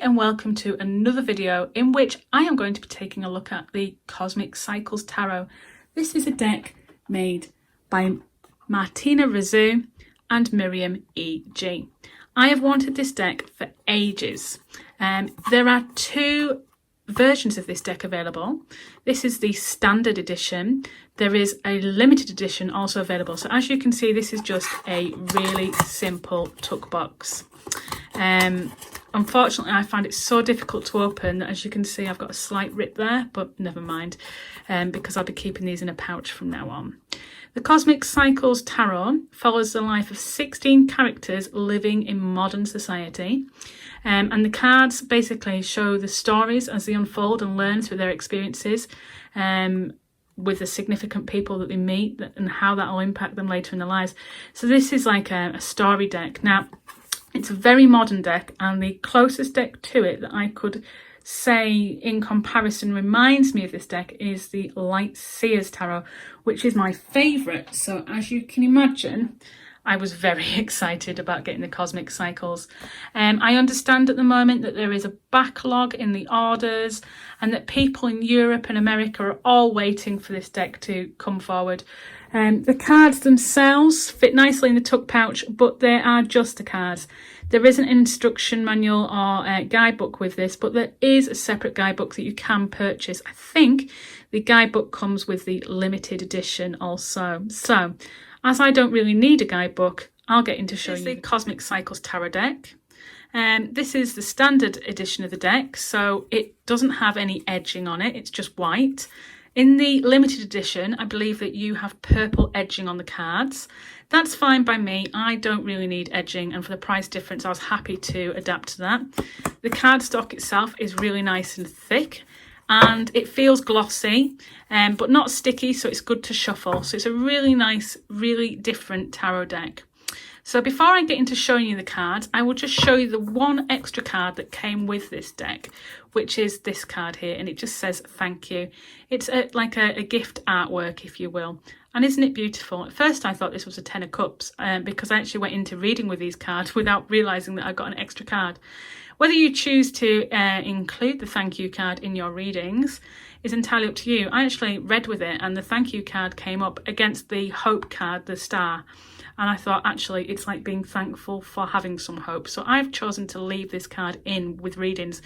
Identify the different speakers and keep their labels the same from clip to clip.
Speaker 1: And welcome to another video in which I am going to be taking a look at the Cosmic Cycles Tarot. This is a deck made by Martina Rizzo and Miriam E.G. I have wanted this deck for ages. There are two versions of this deck available. This is the standard edition. There is a limited edition also available. So as you can see, this is just a really simple tuck box. Unfortunately, I find it so difficult to open that, as you can see, I've got a slight rip there, but never mind, because I'll be keeping these in a pouch from now on. The Cosmic Cycles Tarot follows the life of 16 characters living in modern society. And the cards basically show the stories as they unfold and learn through their experiences with the significant people that they meet and how that will impact them later in their lives. So this is like a story deck. Now, it's a very modern deck, and the closest deck to it that I could say in comparison reminds me of this deck is the Light Seers Tarot, which is my favourite. So as you can imagine, I was very excited about getting the Cosmic Cycles. I understand at the moment that there is a backlog in the orders and that people in Europe and America are all waiting for this deck to come forward. The cards themselves fit nicely in the tuck pouch, but they are just the cards. There isn't an instruction manual or a guidebook with this, but there is a separate guidebook that you can purchase. I think the guidebook comes with the limited edition also. So, as I don't really need a guidebook, I'll get into showing you the Cosmic Cycles Tarot deck. This is the standard edition of the deck, so it doesn't have any edging on it, it's just white. In the limited edition, I believe that you have purple edging on the cards. That's fine by me. I don't really need edging, and for the price difference, I was happy to adapt to that. The cardstock itself is really nice and thick, and it feels glossy, but not sticky, so it's good to shuffle. So it's a really nice, really different tarot deck. So before I get into showing you the cards, I will just show you the one extra card that came with this deck, which is this card here, and it just says thank you. It's like a gift artwork, if you will. And isn't it beautiful? At first I thought this was a 10 of cups because I actually went into reading with these cards without realising that I got an extra card. Whether you choose to include the thank you card in your readings is entirely up to you. I actually read with it, and the thank you card came up against the hope card, the star. And I thought, actually, it's like being thankful for having some hope. So I've chosen to leave this card in with readings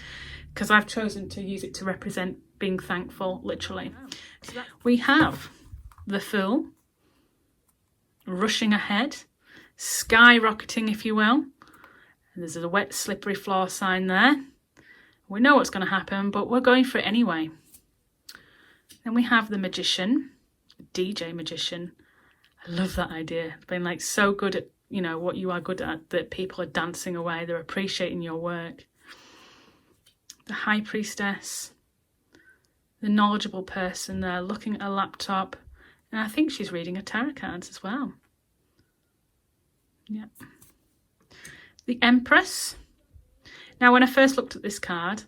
Speaker 1: because I've chosen to use it to represent being thankful, literally. So we have the Fool, rushing ahead, skyrocketing, if you will. And there's a wet, slippery floor sign there. We know what's going to happen, but we're going for it anyway. Then we have the Magician, DJ Magician. I love that idea. Being like so good at, you know, what you are good at, that people are dancing away. They're appreciating your work. The High Priestess. The knowledgeable person there looking at a laptop. And I think she's reading her tarot cards as well. Yeah. The Empress. Now, when I first looked at this card,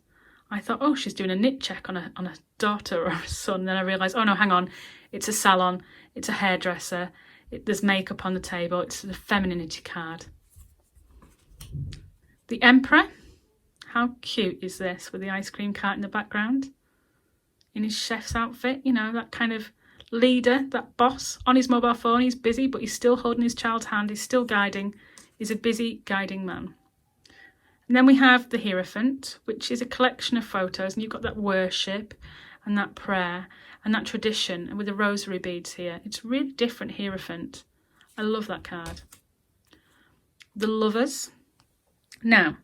Speaker 1: I thought, oh, she's doing a knit check on a daughter or a son. Then I realised, oh no, hang on. It's a salon. It's a hairdresser. There's makeup on the table. It's the femininity card. The Emperor. How cute is this with the ice cream cart in the background? In his chef's outfit, you know, that kind of leader, that boss on his mobile phone. He's busy, but he's still holding his child's hand. He's still guiding. He's a busy guiding man. And then we have the Hierophant, which is a collection of photos, and you've got that worship and that prayer and that tradition, and with the rosary beads here. It's a really different Hierophant. I love that card. The Lovers. Now,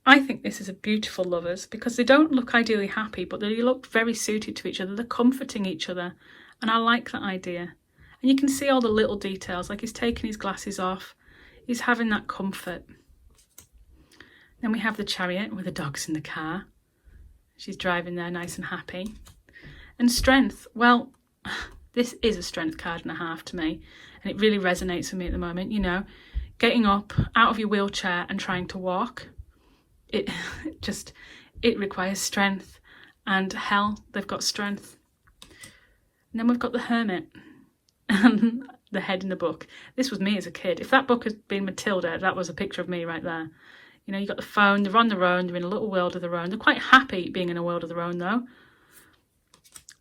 Speaker 1: I think this is a beautiful Lovers because they don't look ideally happy, but they look very suited to each other. They're comforting each other, and I like that idea. And you can see all the little details, like he's taking his glasses off. He's having that comfort. Then we have the Chariot with the dogs in the car. She's driving there nice and happy. And Strength. Well, this is a strength card and a half to me. And it really resonates with me at the moment. You know, getting up out of your wheelchair and trying to walk. It requires strength. And hell, they've got strength. And then we've got the Hermit. And the head in the book. This was me as a kid. If that book had been Matilda, that was a picture of me right there. You know, you've got the phone, they're on their own, they're in a little world of their own. They're quite happy being in a world of their own, though.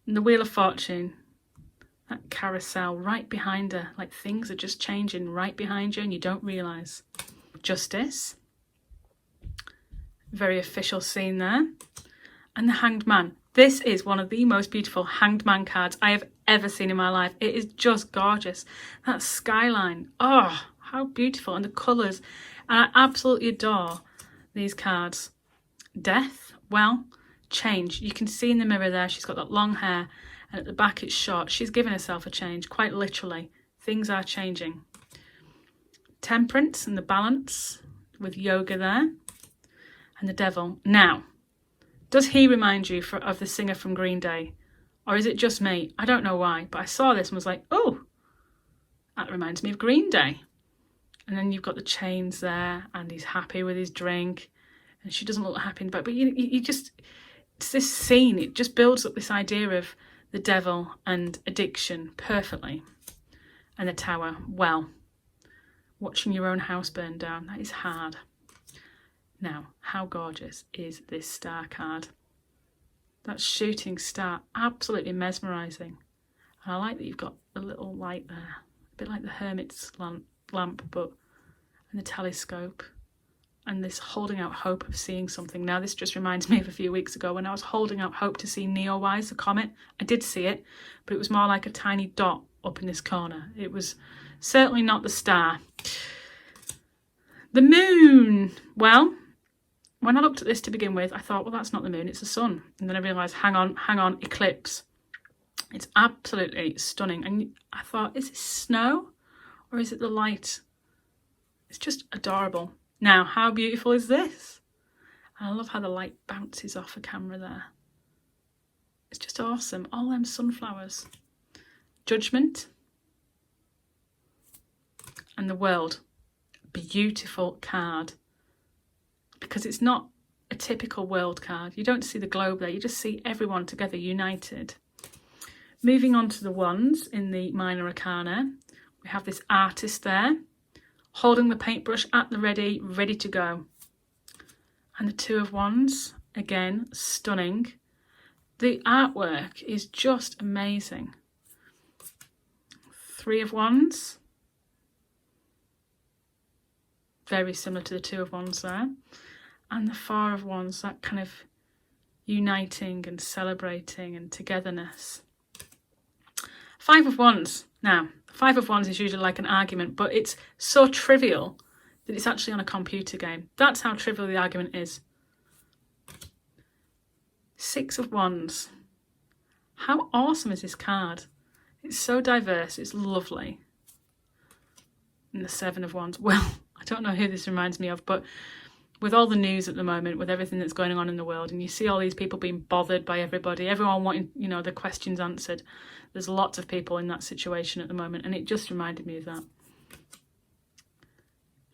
Speaker 1: And the Wheel of Fortune, that carousel right behind her, like things are just changing right behind you and you don't realise. Justice. Very official scene there. And the Hanged Man. This is one of the most beautiful Hanged Man cards I have ever seen in my life. It is just gorgeous. That skyline. Oh, how beautiful. And the colours. And I absolutely adore these cards. Death. Well, change. You can see in the mirror there, she's got that long hair. And at the back it's short. She's given herself a change, quite literally. Things are changing. Temperance and the balance with yoga there. And the Devil. Now, does he remind you of the singer from Green Day? Or is it just me? I don't know why, but I saw this and was like, oh, that reminds me of Green Day. And then you've got the chains there, and he's happy with his drink, and she doesn't look happy in the back. But you just, it's this scene, it just builds up this idea of the devil and addiction perfectly. And the Tower, well, watching your own house burn down, that is hard. Now, how gorgeous is this star card? That shooting star, absolutely mesmerising. And I like that you've got a little light there, a bit like the hermit's lamp, but and the telescope, and this holding out hope of seeing something. Now, this just reminds me of a few weeks ago when I was holding out hope to see Neowise, the comet. I did see it, but it was more like a tiny dot up in this corner. It was certainly not the star. The moon. Well, when I looked at this to begin with, I thought, well, that's not the moon, it's the sun. And then I realised, hang on, eclipse. It's absolutely stunning. And I thought, is this snow or is it the light? It's just adorable. Now, how beautiful is this? And I love how the light bounces off a camera there. It's just awesome. All them sunflowers. Judgment. And the World. Beautiful card. Because it's not a typical world card. You don't see the globe there. You just see everyone together, united. Moving on to the wands in the minor arcana. We have this artist there, holding the paintbrush at the ready, ready to go. And the Two of Wands, again, stunning. The artwork is just amazing. Three of Wands. Very similar to the Two of Wands there. And the Four of Wands, that kind of uniting and celebrating and togetherness. Five of Wands. Now, Five of Wands is usually like an argument, but it's so trivial that it's actually on a computer game. That's how trivial the argument is. Six of Wands. How awesome is this card? It's so diverse, it's lovely. And the Seven of Wands. Well, I don't know who this reminds me of, but with all the news at the moment, with everything that's going on in the world, and you see all these people being bothered by everybody, everyone wanting, you know, the questions answered. There's lots of people in that situation at the moment, and it just reminded me of that.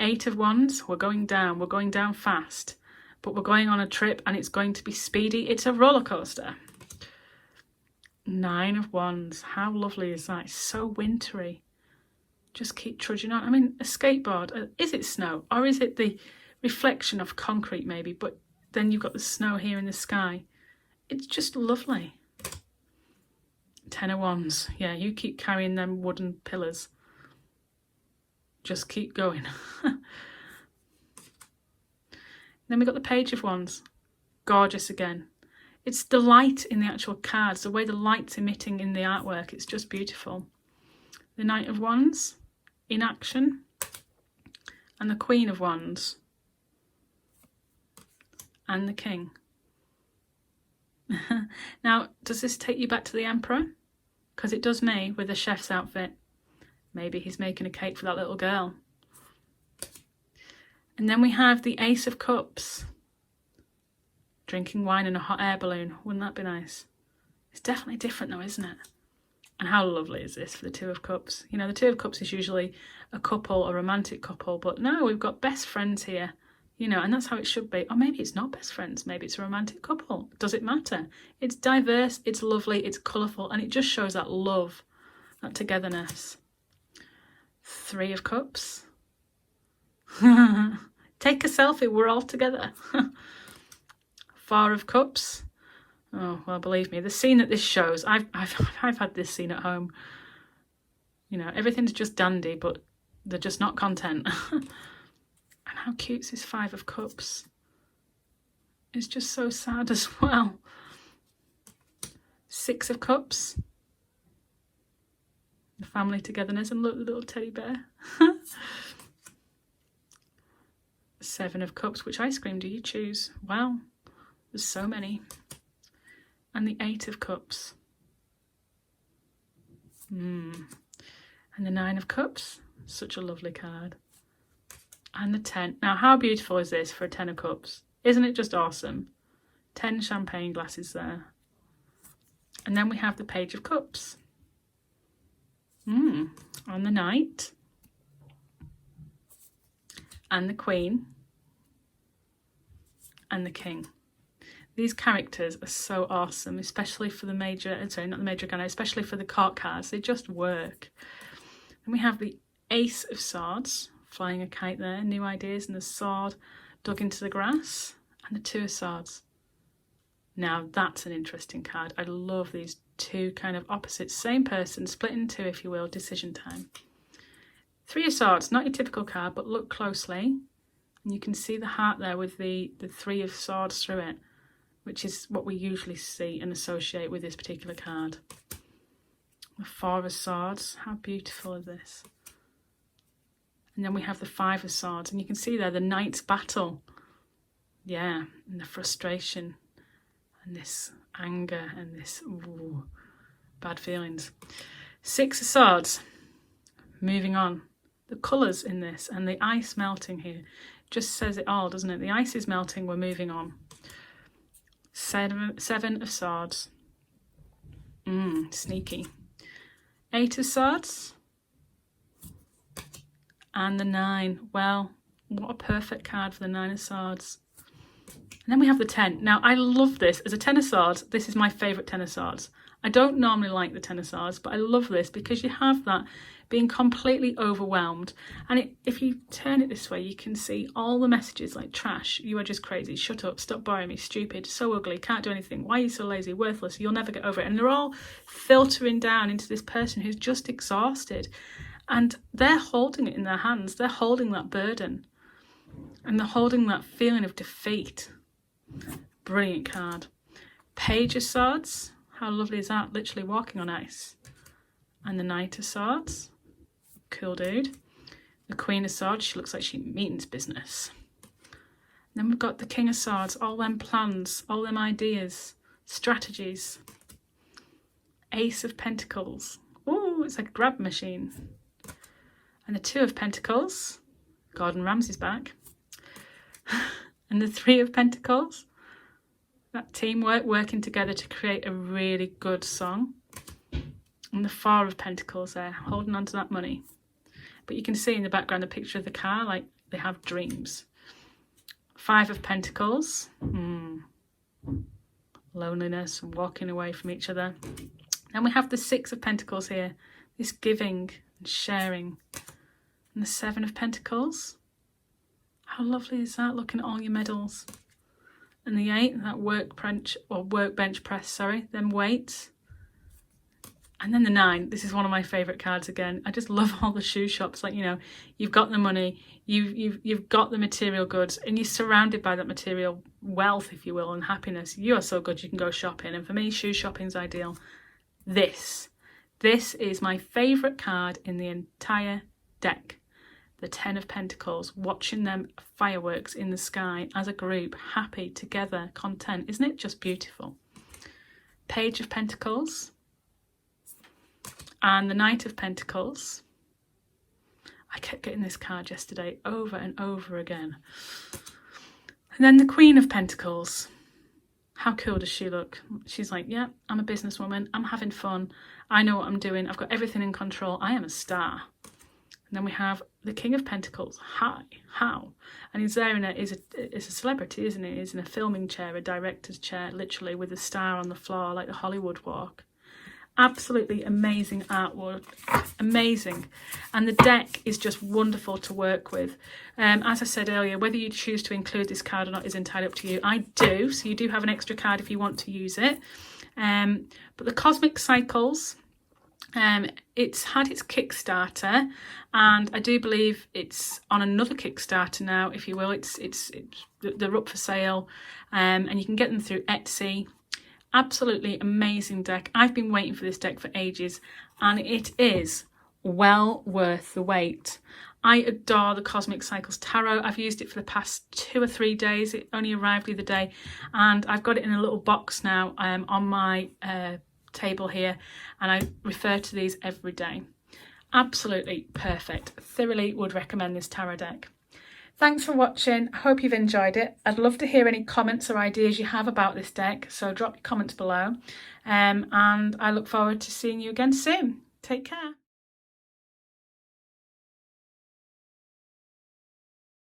Speaker 1: Eight of Wands, we're going down fast, but we're going on a trip and it's going to be speedy. It's a roller coaster. Nine of Wands, how lovely is that? It's so wintry. Just keep trudging on. I mean, a skateboard, is it snow or is it the reflection of concrete maybe, but then you've got the snow here in the sky. It's just lovely. Ten of Wands. Yeah, you keep carrying them wooden pillars. Just keep going. Then we've got the Page of Wands. Gorgeous again. It's the light in the actual cards, the way the light's emitting in the artwork. It's just beautiful. The Knight of Wands. Inaction. And the Queen of Wands. And the King. Now, does this take you back to the Emperor? Because it does me with the chef's outfit. Maybe he's making a cake for that little girl. And then we have the Ace of Cups. Drinking wine in a hot air balloon. Wouldn't that be nice? It's definitely different though, isn't it? And how lovely is this for the Two of Cups? You know, the Two of Cups is usually a couple, a romantic couple. But no, we've got best friends here. You know, and that's how it should be. Or maybe it's not best friends. Maybe it's a romantic couple. Does it matter? It's diverse, it's lovely, it's colourful, and it just shows that love, that togetherness. Three of Cups. Take a selfie, we're all together. Four of Cups. Oh, well, believe me, the scene that this shows, I've had this scene at home. You know, everything's just dandy, but they're just not content. And how cute's this Five of Cups? It's just so sad as well. Six of Cups. The family togetherness, and look, the little teddy bear. Seven of Cups. Which ice cream do you choose? Wow, there's so many. And the Eight of Cups. And the Nine of Cups. Such a lovely card. And the 10. Now, how beautiful is this for a 10 of Cups? Isn't it just awesome? 10 champagne glasses there. And then we have the Page of Cups. On the Knight. And the Queen. And the King. These characters are so awesome, especially for the major, sorry, not the major arcana, especially for the court cards. They just work. And we have the Ace of Swords, flying a kite there, new ideas, and the sword dug into the grass, and the Two of Swords. Now that's an interesting card. I love these two kind of opposites, same person, split in two, if you will, decision time. Three of Swords, not your typical card, but look closely, and you can see the heart there with the Three of Swords through it, which is what we usually see and associate with this particular card. The Four of Swords, how beautiful is this? And then we have the Five of Swords, and you can see there the Knight's battle. Yeah, and the frustration, and this anger, and this bad feelings. Six of Swords, moving on. The colours in this, and the ice melting here, just says it all, doesn't it? The ice is melting, we're moving on. Seven of Swords. Sneaky. Eight of Swords. And the 9. Well, what a perfect card for the 9 of Swords. And then we have the 10. Now, I love this. As a 10 of Swords, this is my favourite 10 of Swords. I don't normally like the 10 of Swords, but I love this because you have that being completely overwhelmed. And if you turn it this way, you can see all the messages like trash, you are just crazy, shut up, stop boring me, stupid, so ugly, can't do anything, why are you so lazy, worthless, you'll never get over it. And they're all filtering down into this person who's just exhausted. And they're holding it in their hands. They're holding that burden. And they're holding that feeling of defeat. Brilliant card. Page of Swords. How lovely is that? Literally walking on ice. And the Knight of Swords. Cool dude. The Queen of Swords. She looks like she means business. Then we've got the King of Swords. All them plans. All them ideas. Strategies. Ace of Pentacles. Oh, it's like a grab machine. And the Two of Pentacles. Gordon Ramsay's back. And the Three of Pentacles. That teamwork, working together to create a really good song. And the Four of Pentacles there, holding on to that money. But you can see in the background the picture of the car, like they have dreams. Five of Pentacles. Loneliness and walking away from each other. Then we have the Six of Pentacles here. This giving and sharing. And the Seven of Pentacles. How lovely is that? Looking at all your medals. And the 8, that workbench press, then weights. And then the 9, this is one of my favourite cards again. I just love all the shoe shops. Like, you know, you've got the money, you've got the material goods, and you're surrounded by that material wealth, if you will, and happiness. You are so good you can go shopping. And for me, shoe shopping's ideal. This is my favourite card in the entire deck. The 10 of Pentacles, watching them fireworks in the sky as a group, happy, together, content. Isn't it just beautiful? Page of Pentacles. And the Knight of Pentacles. I kept getting this card yesterday over and over again. And then the Queen of Pentacles. How cool does she look? She's like, yeah, I'm a businesswoman. I'm having fun. I know what I'm doing. I've got everything in control. I am a star. And then we have the King of Pentacles. Hi, how? And he's there is a celebrity, isn't he? He's in a filming chair, a director's chair, literally, with a star on the floor, like the Hollywood walk. Absolutely amazing artwork, amazing. And the deck is just wonderful to work with. As I said earlier, whether you choose to include this card or not is entirely up to you. I do, so you do have an extra card if you want to use it. But the Cosmic Cycles, it's had its Kickstarter, and I do believe it's on another Kickstarter now, if you will. They're up for sale, and you can get them through Etsy. Absolutely amazing deck. I've been waiting for this deck for ages, and it is well worth the wait. I adore the Cosmic Cycles Tarot. I've used it for the past 2 or 3 days. It only arrived the other day, and I've got it in a little box now on my table here, and I refer to these every day. Absolutely perfect. Thoroughly would recommend this tarot deck. Thanks for watching. I hope you've enjoyed it. I'd love to hear any comments or ideas you have about this deck, so drop your comments below. And I look forward to seeing you again soon. Take care.